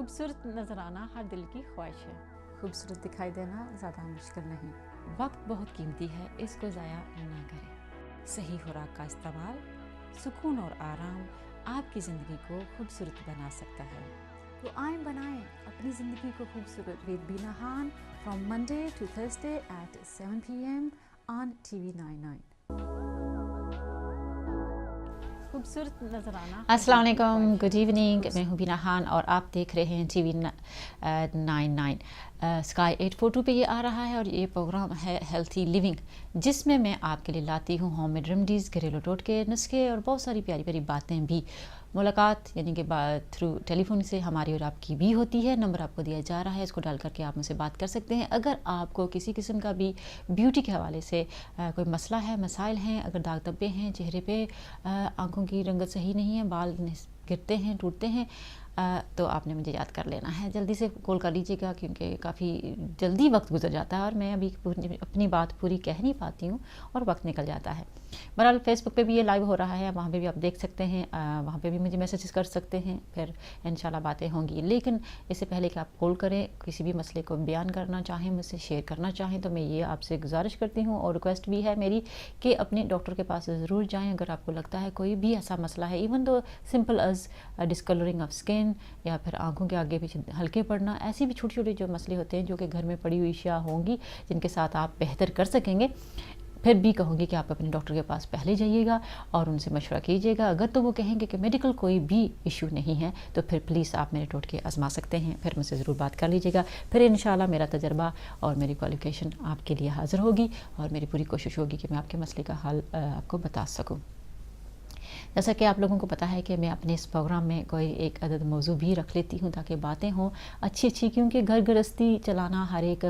खूबसूरत नजर आना हर दिल की ख्वाहिश है। खूबसूरत दिखाई देना ज़्यादा मुश्किल नहीं। वक्त बहुत कीमती है, इसको ज़ाया ना करें। सही खुराक का इस्तेमाल, सुकून और आराम आपकी ज़िंदगी को खूबसूरत बना सकता है। तो आए बनाएं अपनी ज़िंदगी को खूबसूरत with Beena Khan from Monday to Thursday at 7 PM on TV99। खूबसूरत नजर आना। अस्सलाम वालेकुम, गुड इवनिंग। मैं हूँ बीना खान और आप देख रहे हैं TV99। स्काई 842 पे ये आ रहा है और ये प्रोग्राम है हेल्थी लिविंग, जिसमें मैं आपके लिए लाती हूँ होममेड रेमडीज़, घरेलू टोटके, नुस्खे और बहुत सारी प्यारी प्यारी बातें भी। मुलाकात यानी कि थ्रू टेलीफोन से हमारी और आपकी भी होती है। नंबर आपको दिया जा रहा है, इसको डाल करके आप मुझसे बात कर सकते हैं। अगर आपको किसी किस्म का भी ब्यूटी के हवाले से कोई मसला है, मसाइल हैं, अगर दाग धब्बे हैं चेहरे पे, आंखों की रंगत सही नहीं है, बाल गिरते हैं, टूटते हैं, तो आपने मुझे याद कर लेना है। जल्दी से कॉल कर लीजिएगा क्योंकि काफ़ी जल्दी वक्त गुजर जाता है और मैं अभी अपनी बात पूरी कह नहीं पाती हूँ और वक्त निकल जाता है। बहरहाल फेसबुक पे भी ये लाइव हो रहा है, वहाँ पे भी आप देख सकते हैं, वहाँ पे भी मुझे मैसेजेस कर सकते हैं, फिर इंशाल्लाह बातें होंगी। लेकिन इससे पहले कि आप कॉल करें, किसी भी मसले को बयान करना चाहें, मुझसे शेयर करना चाहें, तो मैं ये आपसे गुजारिश करती हूँ और रिक्वेस्ट भी है मेरी कि अपने डॉक्टर के पास ज़रूर जाएँ अगर आपको लगता है कोई भी ऐसा मसला है। Even though simple as discolouring of skin या फिर आंखों के आगे पीछे हल्के पड़ना, ऐसी भी छोटी छोटी जो मसले होते हैं जो कि घर में पड़ी हुई अशिया होंगी जिनके साथ आप बेहतर कर सकेंगे, फिर भी कहूँगी कि आप अपने डॉक्टर के पास पहले जाइएगा और उनसे मशवरा कीजिएगा। अगर तो वो कहेंगे कि मेडिकल कोई भी इशू नहीं है तो फिर प्लीज़ आप मेरे टोटके आजमा सकते हैं, फिर मुझसे ज़रूर बात कर लीजिएगा। फिर इंशाल्लाह मेरा तजर्बा और मेरी क्वालिफिकेशन आपके लिए हाज़िर होगी और मेरी पूरी कोशिश होगी कि मैं आपके मसले का हल आपको बता सकूँ। जैसा कि आप लोगों को पता है कि मैं अपने इस प्रोग्राम में कोई एक अदद मौजू भी रख लेती हूँ ताकि बातें हों अच्छी, क्योंकि घर गृहस्थी चलाना हर एक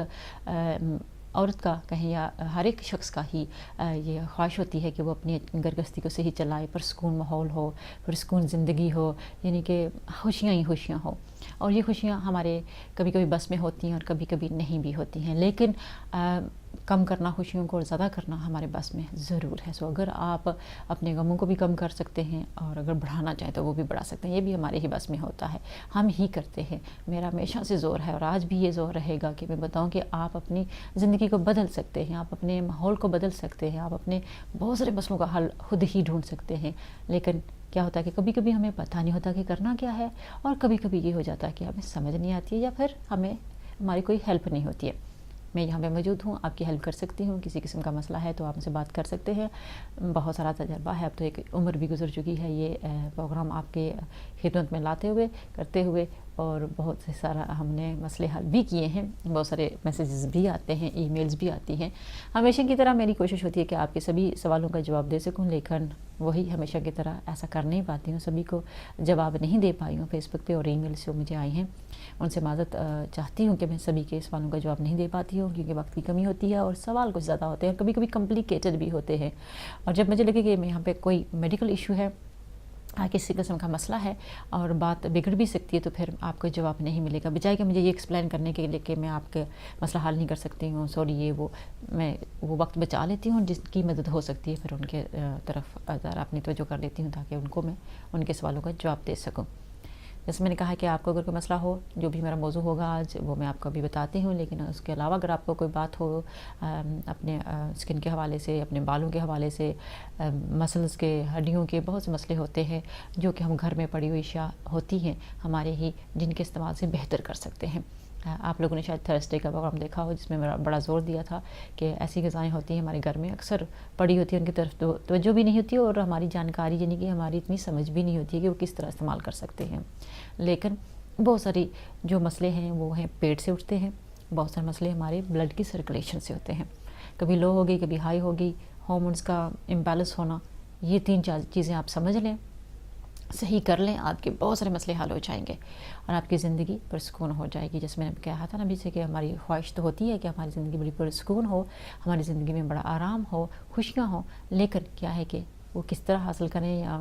औरत का कहें या हर एक शख्स का ही ये ख्वाहिश होती है कि वो अपनी घर गृहस्थी को सही चलाए, परसकून माहौल हो, परसकून ज़िंदगी हो, यानी कि खुशियाँ ही खुशियाँ हो। और ये खुशियाँ हमारे कभी कभी बस में होती हैं और कभी कभी नहीं भी होती हैं, लेकिन कम करना खुशियों को और ज़्यादा करना हमारे बस में ज़रूर है। सो अगर आप अपने गमों को भी कम कर सकते हैं और अगर बढ़ाना चाहें तो वो भी बढ़ा सकते हैं, ये भी हमारे ही बस में होता है, हम ही करते हैं। मेरा हमेशा से ज़ोर है और आज भी ये ज़ोर रहेगा कि मैं बताऊं कि आप अपनी ज़िंदगी को बदल सकते हैं, आप अपने माहौल को बदल सकते हैं, आप अपने बहुत सारे मसलों का हल खुद ही ढूंढ सकते हैं। लेकिन क्या होता है कि कभी कभी हमें पता नहीं होता कि करना क्या है और कभी कभी ये हो जाता है कि हमें समझ नहीं आती है या फिर हमारी कोई हेल्प नहीं होती है। मैं यहाँ पे मौजूद हूँ, आपकी हेल्प कर सकती हूँ। किसी किस्म का मसला है तो आप मुझसे बात कर सकते हैं। बहुत सारा तजर्बा है, अब तो एक उम्र भी गुजर चुकी है ये प्रोग्राम आपके खिदमत में लाते हुए करते हुए, और बहुत से सारा हमने मसले हल भी किए हैं। बहुत सारे मैसेजेस भी आते हैं, ईमेल्स भी आती हैं। हमेशा की तरह मेरी कोशिश होती है कि आपके सभी सवालों का जवाब दे सकूं, लेकिन वही हमेशा की तरह ऐसा कर नहीं पाती हूँ, सभी को जवाब नहीं दे पाई हूँ। फेसबुक पे और ईमेल्स जो मुझे आई हैं उनसे माज़रत चाहती हूँ कि मैं सभी के सवालों का जवाब नहीं दे पाती हूँ क्योंकि वक्त की कमी होती है और सवाल कुछ ज़्यादा होते हैं, कभी कभी कॉम्प्लिकेटेड भी होते हैं। और जब मुझे लगे कि यहाँ पे कोई मेडिकल इशू है, किसी किस्म का मसला है और बात बिगड़ भी सकती है, तो फिर आपको जवाब नहीं मिलेगा। बजाय कि मुझे ये एक्सप्लेन करने के लिए कि मैं आपके मसला हल नहीं कर सकती हूँ, सॉरी ये मैं वो वक्त बचा लेती हूँ जिसकी मदद हो सकती है, फिर उनके तरफ ज़रा अपनी तवज्जो कर लेती हूँ ताकि उनको मैं उनके सवालों का जवाब दे सकूँ। जैसे मैंने कहा कि आपको अगर कोई मसला हो, जो भी मेरा मौजू होगा आज वो मैं आपको अभी बताती हूँ, लेकिन उसके अलावा अगर आपको कोई बात हो अपने स्किन के हवाले से, अपने बालों के हवाले से, मसल्स के, हड्डियों के बहुत से मसले होते हैं जो कि हम घर में पड़ी हुई अशिया होती हैं हमारे ही, जिनके इस्तेमाल से बेहतर कर सकते हैं। आप लोगों ने शायद थर्सडे का प्रोग्राम देखा हो जिसमें मेरा बड़ा ज़ोर दिया था कि ऐसी ग़िज़ाएँ होती हैं हमारे घर में अक्सर पड़ी होती है, उनकी तरफ तवज्जो भी नहीं होती और हमारी जानकारी यानी कि हमारी इतनी समझ भी नहीं होती है कि वो किस तरह इस्तेमाल कर सकते हैं। लेकिन बहुत सारी जो मसले हैं वो हैं पेट से उठते हैं, बहुत सारे मसले हमारे ब्लड की सर्कुलेशन से होते हैं, कभी लो होगी कभी हाई होगी, हार्मोन्स का इम्बैलेंस होना, ये 3-4 चीज़ें आप समझ लें, सही कर लें, आपके बहुत सारे मसले हल हो जाएंगे और आपकी ज़िंदगी पुरसकून हो जाएगी। जैसे मैंने कहा था ना अभी से कि हमारी ख्वाहिश तो होती है कि हमारी ज़िंदगी बड़ी पुरसकून हो, हमारी ज़िंदगी में बड़ा आराम हो, खुशियाँ हो, लेकिन क्या है कि वो किस तरह हासिल करें या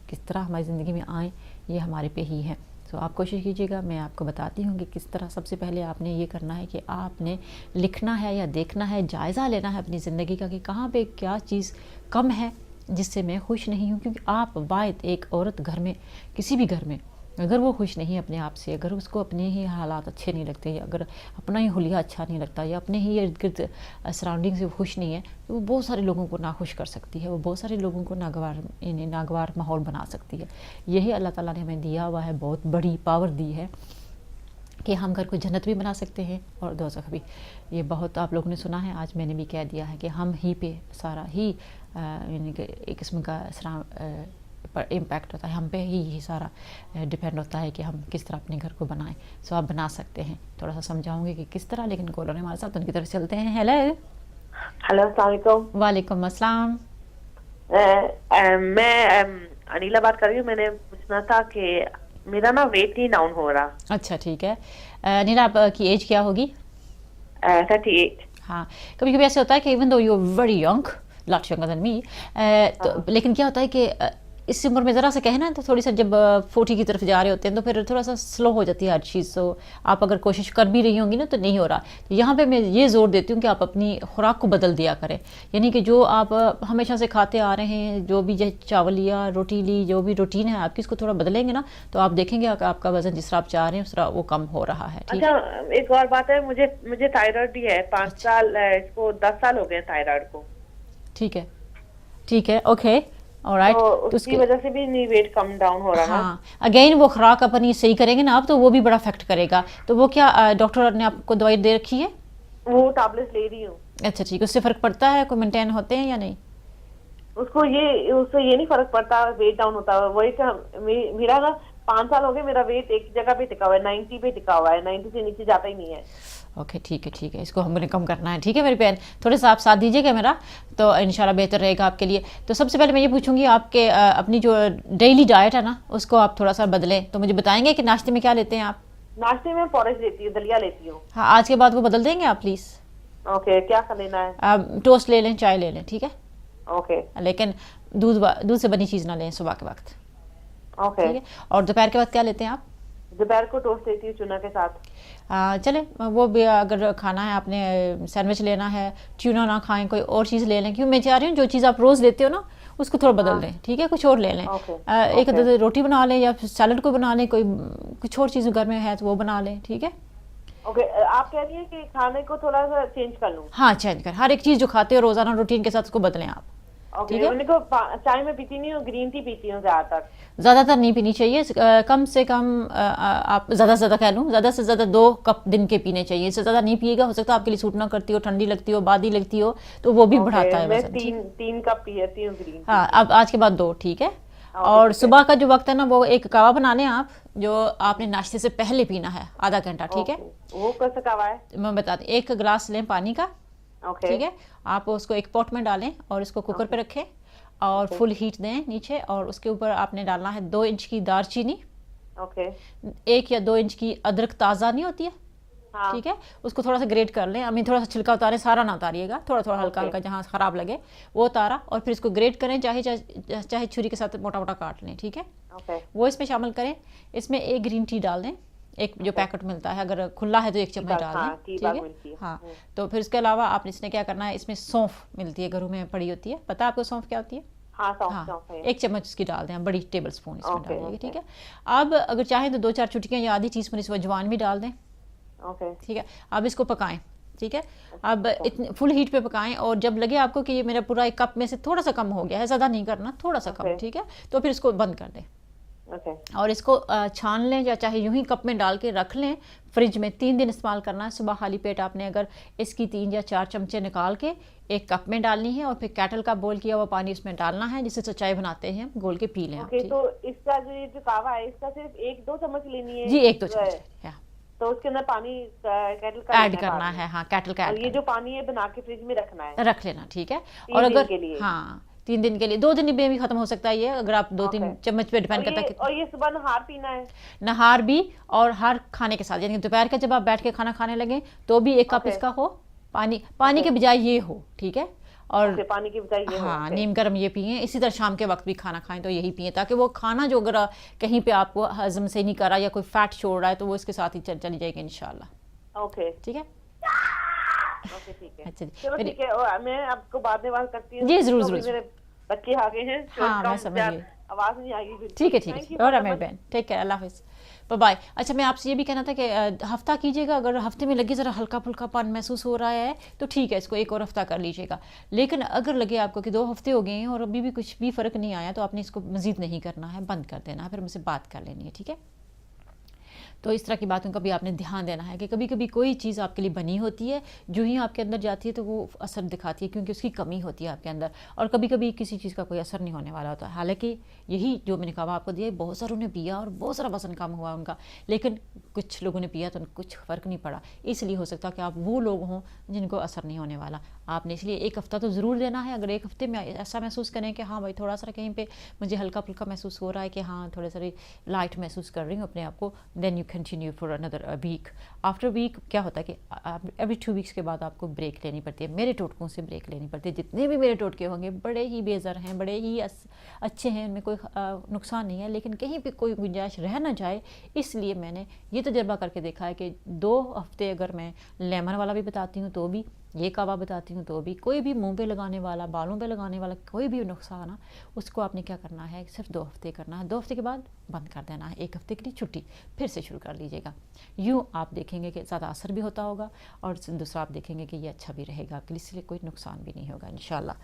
किस तरह हमारी ज़िंदगी में आएँ, ये हमारे पे ही है। तो आप कोशिश कीजिएगा, मैं आपको बताती हूँ कि किस तरह। सबसे पहले आपने ये करना है कि आपने लिखना है या देखना है, जायज़ा लेना है अपनी ज़िंदगी का कि कहाँ पे क्या चीज़ कम है जिससे मैं खुश नहीं हूँ। क्योंकि आप वाहिद एक औरत घर में, किसी भी घर में اگر وہ خوش نہیں اپنے آپ سے, اگر اس کو اپنے ہی حالات اچھے نہیں لگتے, اگر اپنا ہی حلیہ اچھا نہیں لگتا, یا اپنے ہی ارد گرد سراؤنڈنگ سے خوش نہیں ہے, تو وہ بہت سارے لوگوں کو ناخوش کر سکتی ہے, وہ بہت سارے لوگوں کو ناگوار ماحول بنا سکتی ہے. یہی اللہ تعالیٰ نے ہمیں دیا ہوا ہے, بہت بڑی پاور دی ہے کہ ہم گھر کو جنت بھی بنا سکتے ہیں اور دوزخ بھی. یہ بہت آپ لوگوں نے سنا ہے, آج میں نے بھی کہہ دیا ہے کہ ہم ہی پہ سارا ہی یعنی کہ ایک قسم کا پر امپیکٹ ہوتا ہے, ہم پہ ہی یہ سارا ڈپینڈ ہوتا ہے کہ ہم کس طرح اپنے گھر کو بنائیں. سو آپ بنا سکتے ہیں, تھوڑا سا سمجھاؤں گی کہ کس طرح, لیکن کالر ہمارے ساتھ ان کی طرف چلتے ہیں. ہیلو السلام علیکم. وعلیکم السلام. میں انیلا بات کر رہی ہوں. میں نے پوچھنا تھا کہ میرا نا ویٹ نہیں ڈاؤن ہو رہا. اچھا ٹھیک ہے. انیلا آپ کی ایج کیا ہوگی؟ 38. ہاں, کبھی کبھی ایسے ہوتا ہے کہ even though you very young, lot younger than me, لیکن کیا ہوتا ہے کہ اس عمر میں ذرا سا کہنا تو تھوڑی سا جب 40 کی طرف جا رہے ہوتے ہیں تو پھر تھوڑا سا سلو ہو جاتی ہے ہر چیز. تو آپ اگر کوشش کر بھی رہی ہوں گی نا تو نہیں ہو رہا. یہاں پہ میں یہ زور دیتی ہوں کہ آپ اپنی خوراک کو بدل دیا کریں, یعنی کہ جو آپ ہمیشہ سے کھاتے آ رہے ہیں, جو بھی چاول لیا, روٹی لی, جو بھی روٹین ہے آپ کی, اس کو تھوڑا بدلیں گے نا تو آپ دیکھیں گے کہ آپ کا وزن جس طرح آپ چاہ رہے ہیں اس طرح وہ کم ہو رہا ہے. اچھا ایک اور بات ہے, مجھے تھائرائڈ بھی ہے, 5 سال, اس کو 10 سال ہو گئے تھائرائڈ کو. ٹھیک ہے ٹھیک ہے, اوکے آلرائٹ. تو اس کی وجہ سے بھی نہیں ویٹ کم ڈاؤن ہو رہا. ہاں اگین وہ خوراک اپنی صحیح کریں گے نا آپ تو وہ بھی بڑا افیکٹ کرے گا. تو وہ کیا ڈاکٹر نے آپ کو دوائی دے رکھی ہے؟ وہ ٹیبلٹس لے رہی ہوں. اچھا ٹھیک ہے, اس سے فرق پڑتا ہے, کوئی مینٹین ہوتے ہیں یا نہیں؟ اس سے یہ نہیں فرق پڑتا, ویٹ ڈاؤن ہوتا ہے. وہی کہ میرا نا 5 سال ہو گئے, میرا ویٹ ایک جگہ پہ ٹکا ہوا ہے, 90 پہ ٹکا ہوا ہے, 90 سے نیچے جاتا ہی نہیں ہے. اوکے ٹھیک ہے ٹھیک ہے, اس کو ہم نے کم کرنا ہے. ٹھیک ہے میری بہن, تھوڑے سا آپ ساتھ دیجیے گا میرا تو انشاءاللہ بہتر رہے گا آپ کے لیے. تو سب سے پہلے میں یہ پوچھوں گی آپ کے اپنی جو ڈیلی ڈائٹ ہے نا اس کو آپ تھوڑا سا بدلیں. تو مجھے بتائیں گے کہ ناشتے میں کیا لیتے ہیں آپ؟ ناشتے میں پورج لیتی ہوں, دلیا لیتی ہوں. ہاں آج کے بعد وہ بدل دیں گے آپ پلیز. اوکے, کیا کر لینا ہے؟ ٹوسٹ لے لیں, چائے لے لیں, ٹھیک ہے. اوکے, لیکن دودھ سے بنی چیز نہ لیں صبح کے وقت. اوکے. ٹھیک ہے. اور دوپہر کے وقت کیا لیتے ہیں آپ؟ دوپہر کو ٹوسٹ لیتی ہوں چنا کے ساتھ. چلیں وہ بھی اگر کھانا ہے آپ نے, سینڈوچ لینا ہے, ٹیونا نہ کھائیں, کوئی اور چیز لے لیں. کیوں میں چاہ رہی ہوں جو چیز آپ روز لیتے ہو نا اس کو تھوڑا بدل دیں, ٹھیک ہے, کچھ اور لے لیں. ایک روٹی بنا لیں یا سیلڈ کو بنا لیں, کوئی کچھ اور چیز گھر میں ہے تو وہ بنا لیں, ٹھیک ہے. اوکے, آپ کہہ رہی ہیں کہ کھانے کو تھوڑا سا چینج کر لوں؟ ہاں چینج کر, ہر ایک چیز جو کھاتے ہو روزانہ روٹین کے ساتھ اس کو بدلیں آپ. اوکے, میں کو چائے میں پیتی نہیں ہوں, گرین ٹی پیتی ہوں زیادہ تر. زیادہ تر نہیں پینی چاہیے, کم سے کم آپ زیادہ سے زیادہ کہہ لوں, زیادہ سے زیادہ 2 کپ دن کے پینے چاہیے. اس سے زیادہ نہیں پیے گا, ہو سکتا ہے آپ کے لیے سوٹ نہ کرتی ہو, ٹھنڈی لگتی ہو, بادی لگتی ہو, تو وہ بھی بڑھاتا ہے وزن. میں 3 کپ پیتی ہوں گرین ٹی. ہاں اب آج کے بعد 2, ٹھیک ہے. اور صبح کا جو وقت ہے نا وہ ایک کہوا بنا لیں آپ, جو آپ نے ناشتے سے پہلے پینا ہے آدھا گھنٹہ, ٹھیک ہے. وہ کیسا کہوا ہے؟ میں بتاتی ہوں, 1 گلاس لیں پانی کا, ٹھیک ہے. آپ اس کو ایک پاٹ میں ڈالیں اور اس کو کوکر پہ رکھیں اور فل ہیٹ دیں نیچے, اور اس کے اوپر آپ نے ڈالنا ہے 2 انچ کی دار چینی, 1 یا 2 انچ کی ادرک تازہ نہیں ہوتی ہے, ٹھیک ہے, اس کو تھوڑا سا گریٹ کر لیں. تھوڑا سا چھلکا اتاریں, سارا نہ اتاریے گا, تھوڑا تھوڑا ہلکا ہلکا جہاں خراب لگے وہ اتارا, اور پھر اس کو گریٹ کریں, چاہے چھری کے ساتھ موٹا موٹا کاٹ لیں, ٹھیک ہے. وہ اس میں شامل کریں. اس میں 1 گرین ٹی ڈال دیں, ایک جو پیکٹ ملتا ہے, اگر کھلا ہے تو 1 چمچ ڈال دیں, ٹھیک ہے. ہاں تو پھر اس کے علاوہ آپ نے کیا کرنا ہے, اس میں سونف ملتی ہے, گھروں میں پڑی ہوتی ہے, پتہ آپ کو سونف کیا ہوتی ہے؟ ہاں 1 چمچ اس کی ڈال دیں, بڑی ٹیبل اسپون اس میں ڈالیے گا, ٹھیک ہے. اب اگر چاہیں تو 2-4 چٹکیاں یا آدھی ٹی اسپون اس میں اجوان بھی ڈال دیں, ٹھیک ہے. اب اس کو پکائیں, ٹھیک ہے. اب فل ہیٹ پہ پکائیں, اور جب لگے آپ کو کہ یہ میرا پورا 1 کپ میں سے تھوڑا سا کم ہو گیا ہے, زیادہ نہیں کرنا, تھوڑا سا کم, ٹھیک ہے, تو پھر اس کو بند کر دیں. اور اس کو چھان لیں, یا چاہے یوں ہی کپ میں ڈال کے رکھ لیں فریج میں. 3 دن استعمال کرنا ہے. صبح خالی پیٹ آپ نے اگر اس کی 3 یا 4 چمچے نکال کے 1 کپ میں ڈالنی ہے, اور پھر کیٹل کا بوائل کیا ہوا پانی اس میں ڈالنا ہے, جس سے چائے بناتے ہیں گھول کے پی لیں. تو اس کا جو کہوا ہے اس کا صرف 1-2 چمچ لینی ہے؟ جی 1-2 چمچ, تو اس کے اندر پانی کیٹل کا ایڈ کرنا ہے. ہاں کیٹل کا, اور یہ جو پانی ہے بنا کے فریج میں رکھنا ہے, رکھ لینا, ٹھیک ہے. اور اگر ہاں 3 دن کے لیے, 2 دن میں بھی ختم ہو سکتا ہے یہ, اگر آپ 2-3 چمچ پہ ڈیپینڈ کرتا ہے. اور یہ صبح نہار پینا ہے؟ نہار بھی, اور ہر کھانے کے ساتھ, یعنی دوپہر کا جب آپ بیٹھ کے کھانا کھانے لگیں تو بھی 1 کپ اس کا ہو, پانی کے بجائے یہ ہو, ٹھیک ہے. اور پانی کی بجائے یہ ہاں نیم گرم یہ پئیں. اسی طرح شام کے وقت بھی کھانا کھائیں تو یہی پئیں, تاکہ وہ کھانا جو اگر کہیں پہ آپ کو ہضم سے نہیں کر رہا یا کوئی فیٹ چھوڑ رہا ہے تو وہ اس کے ساتھ ہی چلی جائے گی انشاءاللہ. اوکے ٹھیک ہے. اچھا چلو ٹھیک ہے, میں آپ کو بعد میں بات کرتی ہوں. جی ضرور ضرور. میرے بچے آ گئے ہیں, ہاں میں سمجھ گئی. आवाज नहीं आएगी बिल्कुल। ठीक है ठीक Thank है, you और so मेरी much. बहन टेक केयर, अल्लाह हाफिज़, बाय बाय। अच्छा, मैं आपसे ये भी कहना था कि हफ्ता कीजिएगा, अगर हफ्ते में लगे ज़रा हल्का फुल्कापन महसूस हो रहा है तो ठीक है, इसको एक और हफ्ता कर लीजिएगा। लेकिन अगर लगे आपको कि 2 हफ्ते हो गए हैं और अभी भी कुछ भी फ़र्क नहीं आया तो आपने इसको मज़ीद नहीं करना है, बंद कर देना है, फिर मुझसे बात कर लेनी है, ठीक है। तो इस तरह की बातों का भी आपने ध्यान देना है कि कभी कभी कोई चीज़ आपके लिए बनी होती है, जो ही आपके अंदर जाती है तो वो असर दिखाती है क्योंकि उसकी कमी होती है आपके अंदर, और कभी कभी किसी चीज़ का कोई असर नहीं होने वाला होता। हालांकि यही जो मैंने कहा आपको दिया, बहुत सारों ने पिया और बहुत सारा वजन कम हुआ उनका, लेकिन कुछ लोगों ने पिया तो कुछ फ़र्क नहीं पड़ा। इसलिए हो सकता है कि आप वो लोग हों जिनको असर नहीं होने वाला। आपने इसलिए 1 हफ़्ता तो ज़रूर देना है। अगर 1 हफ़्ते में ऐसा महसूस करें कि हाँ भाई थोड़ा सा कहीं पे मुझे हल्का फुल्का महसूस हो रहा है कि हाँ थोड़े सारे लाइट महसूस कर रही हूँ अपने आप को, then you continue for another week. After week क्या होता है कि एवरी 2 वीक्स के बाद आपको ब्रेक लेनी पड़ती है। मेरे टोटकों से ब्रेक लेनी पड़ती है। जितने भी मेरे टोटके होंगे बड़े ही बेज़र हैं, बड़े ही अच्छे हैं, उनमें कोई नुकसान नहीं है, लेकिन कहीं पे कोई गुंजाइश रह ना जाए, इसलिए मैंने ये तजर्बा करके देखा है कि 2 हफ्ते अगर मैं लेमन वाला भी बताती हूँ तो भी, ये कावा बताती हूँ तो भी, कोई भी मुंह पे लगाने वाला, बालों पे लगाने वाला कोई भी नुकसान है, उसको आपने क्या करना है, सिर्फ 2 हफ्ते करना है। 2 हफ्ते के बाद बंद कर देना है, 1 हफ्ते के लिए छुट्टी, फिर से शुरू कर लीजिएगा। यूँ आप देखेंगे कि ज़्यादा असर भी होता होगा और दूसरा आप देखेंगे कि ये अच्छा भी रहेगा आपके लिए, इसलिए कोई नुकसान भी नहीं होगा इंशाल्लाह।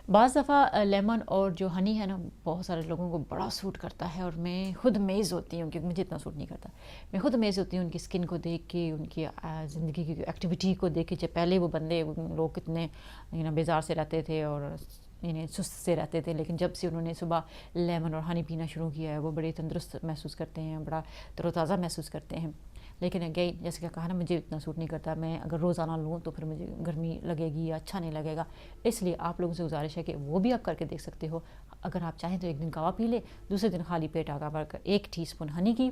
बाज़ दफ़ा लेमन और जो हनी है ना, बहुत सारे लोगों को बड़ा सूट करता है और मैं खुद अमेज़ होती हूँ क्योंकि मुझे इतना सूट नहीं करता। मैं खुद अमेज़ होती हूँ उनकी स्किन को देख के, उनकी ज़िंदगी की एक्टिविटी को देख के। जब पहले वो बंदे लोग कितने बेजार से रहते थे और सुस्त से रहते थे, लेकिन जब से उन्होंने सुबह लेमन और हनी पीना शुरू किया है वो बड़े तंदुरुस्त महसूस करते हैं, बड़ा तरोताज़ा महसूस करते हैं। लेकिन अगेन जैसे कि कहा ना, मुझे इतना सूट नहीं करता। मैं अगर रोज़ाना लूँ तो फिर मुझे गर्मी लगेगी या अच्छा नहीं लगेगा। इसलिए आप लोगों से गुजारिश है कि वो भी आप करके देख सकते हो। अगर आप चाहें तो एक दिन कावा पी ले, दूसरे दिन खाली पेट आगा भरकर 1 टीस्पून हनी की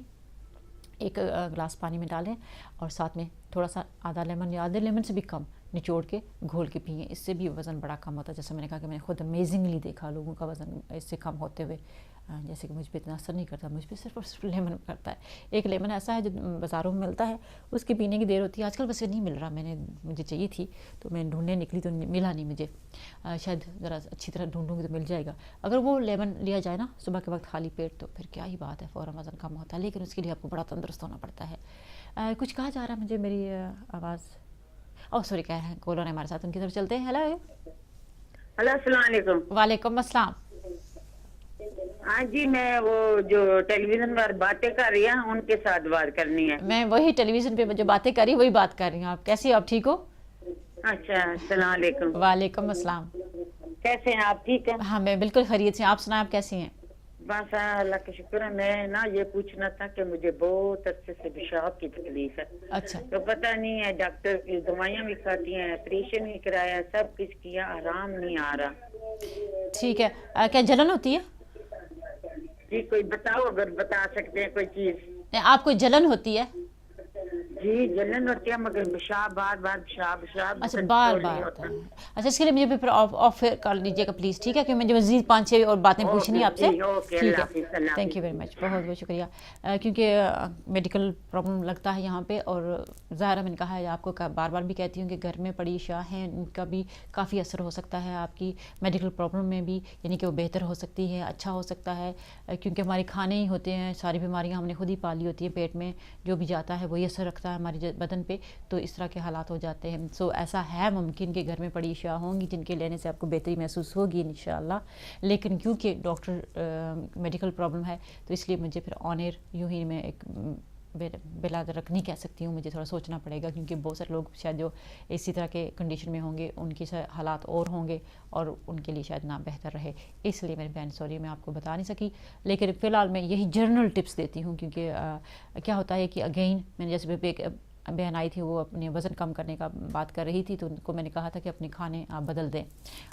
1 गिलास पानी में डालें और साथ में थोड़ा सा आधा लेमन या आधे लेमन से भी कम निचोड़ के घोल के पिए। इससे भी वज़न बड़ा कम होता है। जैसे मैंने कहा कि मैंने खुद अमेजिंगली देखा लोगों का वज़न इससे कम होते हुए। जैसे कि मुझ पर इतना असर नहीं करता, मुझ पर सिर्फ और सिर्फ लेमन करता है। एक लेमन ऐसा है जो बाज़ारों में मिलता है, उसके पीने की देर होती है। आजकल वैसे नहीं मिल रहा, मुझे चाहिए थी तो मैं ढूंढने निकली तो मिला नहीं मुझे। शायद ज़रा अच्छी तरह ढूंढूंगी तो मिल जाएगा। अगर वो लेमन लिया जाए ना सुबह के वक्त खाली पेट, तो फिर क्या ही बात है, फ़ौरन वज़न कम होता है। लेकिन उसके लिए आपको बड़ा तंदुरुस्त होना पड़ता है। कुछ कहा जा रहा है मुझे, मेरी आवाज़ सॉरी कह रहे हैं कॉलर है हमारे साथ, उनकी तरफ चलते हैं। हेलो हेलो, अस्सलाम वालेकुम। वालेकुम अस्सलाम। हाँ जी, मैं वो जो टेलीविजन पर बातें कर रही है उनके साथ बात करनी है। मैं वही टेलीविजन पे जो बातें कर रही वही बात कर रही हूँ। आप कैसी हो, आप ठीक हो? अच्छा, अस्सलाम वालेकुम। वालेकुम अस्सलाम। कैसे हैं आप, ठीक है? हाँ मैं बिल्कुल खैरियत से। आप सुनाएं, आप कैसी हैं? बस अल्लाह का शुक्र है। मैं ना ये पूछना था कि मुझे बहुत अच्छे से पेशाब की तकलीफ है। अच्छा, तो पता नहीं है, डॉक्टर की दवाइयाँ भी खाती हैं, ऑपरेशन भी कराया, सब कुछ किया, आराम नहीं आ रहा। ठीक है। क्या जलन होती है? जी कोई बताओ, अगर बता सकते हैं कोई चीज। आपको जलन होती है? जी जलन होती है, मगर पेशाब बार बार पेशाब अच्छा, बार बार होता है। अच्छा, इसके लिए मुझे फिर ऑफ कर लीजिएगा प्लीज़, ठीक है? क्योंकि मुझे मज़ीद 5-6 और बातें पूछनी है आपसे। ठीक है, थैंक यू वेरी मच, बहुत बहुत शुक्रिया। क्योंकि मेडिकल प्रॉब्लम लगता है यहाँ पे, और ज़ाहिर मैंने कहा है आपको, बार बार भी कहती हूँ कि घर में पड़ी शाह हैं, उनका भी काफ़ी असर हो सकता है आपकी मेडिकल प्रॉब्लम में भी, यानी कि वो बेहतर हो सकती है, अच्छा हो सकता है। क्योंकि हमारे खाने ही होते हैं, सारी बीमारियाँ हमने खुद ही पाली होती हैं, पेट में जो भी जाता है वही असर रखता है हमारे बदन पे, तो इस तरह के हालात हो जाते हैं। सो ऐसा है मुमकिन कि घर में पड़ी अशिया होंगी जिनके लेने से आपको बेहतरी महसूस होगी इंशाअल्लाह। लेकिन क्योंकि डॉक्टर मेडिकल प्रॉब्लम है तो इसलिए मुझे फिर ऑन एयर यूँ ही मैं एक बिला रख नहीं कह सकती हूँ, मुझे थोड़ा सोचना पड़ेगा, क्योंकि बहुत सारे लोग शायद जो इसी तरह के कंडीशन में होंगे उनके हालात और होंगे और उनके लिए शायद ना बेहतर रहे। इसलिए मेरी बहन सॉरी मैं आपको बता नहीं सकी, लेकिन फ़िलहाल मैं यही जनरल टिप्स देती हूँ। क्योंकि क्या होता है कि अगेन मैंने जैसे बहन आई थी, वो अपने वज़न कम करने का बात कर रही थी, तो उनको मैंने कहा था कि अपने खाने आप बदल दें।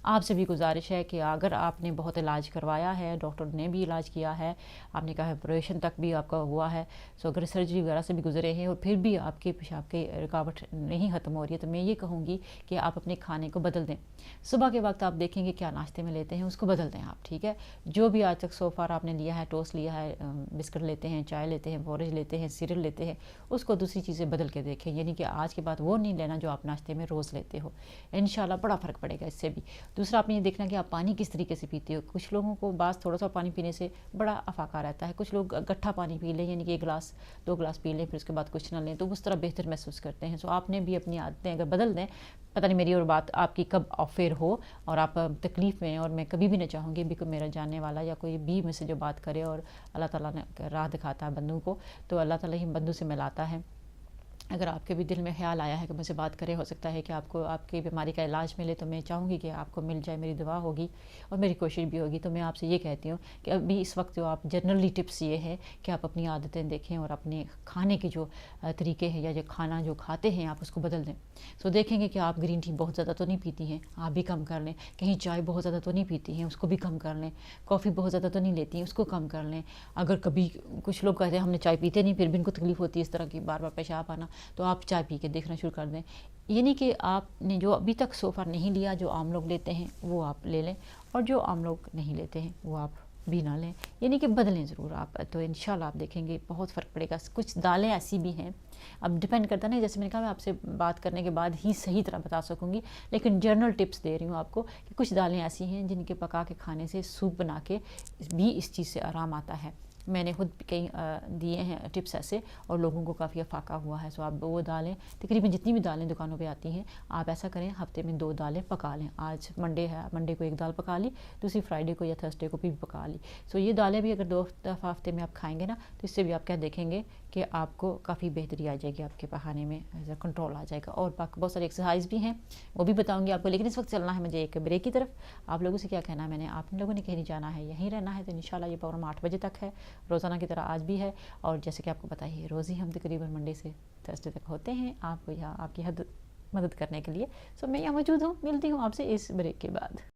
आपसे भी गुजारिश है कि अगर आपने बहुत इलाज करवाया है, डॉक्टर ने भी इलाज किया है, आपने कहा है ऑपरेशन तक भी आपका हुआ है, सो अगर सर्जरी वगैरह से भी गुजरे हैं और फिर भी आपके पेशाब की रुकावट नहीं ख़त्म हो रही है, तो मैं ये कहूँगी कि आप अपने खाने को बदल दें। सुबह के वक्त आप देखेंगे क्या नाश्ते में लेते हैं, उसको बदल दें आप, ठीक है? जो भी आज तक सो फार आपने लिया है, टोस्ट लिया है, बिस्किट लेते हैं, चाय लेते हैं, पोरेज लेते हैं, सीरियल लेते हैं, उसको दूसरी चीज़ें बदल کے دیکھیں، یعنی کہ آج کے بعد وہ نہیں لینا جو آپ ناشتے میں روز لیتے ہو، انشاءاللہ بڑا فرق پڑے گا اس سے بھی۔ دوسرا آپ نے یہ دیکھنا کہ آپ پانی کس طریقے سے پیتے ہو۔ کچھ لوگوں کو بعض تھوڑا سا پانی پینے سے بڑا افاقہ رہتا ہے، کچھ لوگ گٹھا پانی پی لیں، یعنی کہ 1 گلاس 2 گلاس پی لیں پھر اس کے بعد کچھ نہ لیں، تو اس طرح بہتر محسوس کرتے ہیں۔ سو آپ نے بھی اپنی عادتیں اگر بدل دیں، پتہ نہیں میری اور بات آپ کی کب آفیر ہو اور آپ تکلیف میں، اور میں کبھی بھی نہ چاہوں گی بھی کوئی میرا جاننے والا یا کوئی بھی مجھ سے جو بات کرے، اور اللہ تعالیٰ نے راہ دکھاتا ہے بندوں کو، تو اللہ تعالیٰ ہی بندوں سے ملاتا ہے۔ اگر آپ کے بھی دل میں خیال آیا ہے کہ مجھ سے بات کرے، ہو سکتا ہے کہ آپ کو آپ کی بیماری کا علاج ملے، تو میں چاہوں گی کہ آپ کو مل جائے، میری دعا ہوگی اور میری کوشش بھی ہوگی۔ تو میں آپ سے یہ کہتی ہوں کہ ابھی اس وقت جو آپ جنرلی ٹپس یہ ہے کہ آپ اپنی عادتیں دیکھیں اور اپنے کھانے کے جو طریقے ہیں یا جو کھانا جو کھاتے ہیں آپ اس کو بدل دیں۔ سو دیکھیں گے کہ آپ گرین ٹی بہت زیادہ تو نہیں پیتی ہیں، آپ بھی کم کر لیں۔ کہیں چائے بہت زیادہ تو نہیں پیتی ہیں، اس کو بھی کم کر لیں۔ کافی بہت زیادہ تو نہیں لیتی ہیں، اس کو کم کر لیں۔ اگر کبھی کچھ لوگ کہتے ہیں ہم نے چائے پیتے نہیں، پھر بھی ان کو تکلیف ہوتی ہے اس طرح کی بار بار پیشاب آنا، تو آپ چائے پی کے دیکھنا شروع کر دیں۔ یعنی کہ آپ نے جو ابھی تک سو فار نہیں لیا، جو عام لوگ لیتے ہیں وہ آپ لے لیں، اور جو عام لوگ نہیں لیتے ہیں وہ آپ بھی نہ لیں، یعنی کہ بدلیں ضرور آپ، تو انشاءاللہ آپ دیکھیں گے بہت فرق پڑے گا۔ کچھ دالیں ایسی بھی ہیں، اب ڈپینڈ کرتا نہیں، جیسے میں نے کہا میں آپ سے بات کرنے کے بعد ہی صحیح طرح بتا سکوں گی، لیکن جنرل ٹپس دے رہی ہوں آپ کو کہ کچھ دالیں ایسی ہیں جن کے پکا کے کھانے سے، سوپ بنا کے بھی اس چیز سے آرام آتا ہے۔ میں نے خود کئی دیے ہیں ٹپس ایسے، اور لوگوں کو کافی افاقہ ہوا ہے۔ سو آپ وہ دالیں، تقریباً جتنی بھی دالیں دکانوں پہ آتی ہیں، آپ ایسا کریں ہفتے میں 2 دالیں پکا لیں۔ آج منڈے ہے، منڈے کو 1 دال پکا لی، دوسری فرائیڈے کو یا تھرسڈے کو بھی پکا لی۔ سو یہ دالیں بھی اگر 2 دفعہ ہفتے میں آپ کھائیں گے نا، تو اس سے بھی آپ کیا دیکھیں گے کہ آپ کو کافی بہتری آ جائے گی، آپ کے پہانے میں کنٹرول آ جائے گا۔ اور بہت ساری ایکسرسائز بھی ہیں، وہ بھی بتاؤں گی آپ کو، لیکن اس وقت چلنا ہے مجھے ایک بریک کی طرف۔ آپ لوگوں سے کیا کہنا ہے، میں نے آپ لوگوں نے کہیں نہیں جانا ہے، یہیں رہنا ہے، تو انشاءاللہ یہ پروگرام 8 بجے تک ہے، روزانہ کی طرح آج بھی ہے، اور جیسے کہ آپ کو پتہ ہی روز ہی ہم تقریباً منڈے سے تھرسڈے تک ہوتے ہیں آپ کو یہاں آپ کی مدد کرنے کے لیے۔ سو میں یہاں موجود ہوں، ملتی ہوں آپ سے اس بریک کے بعد۔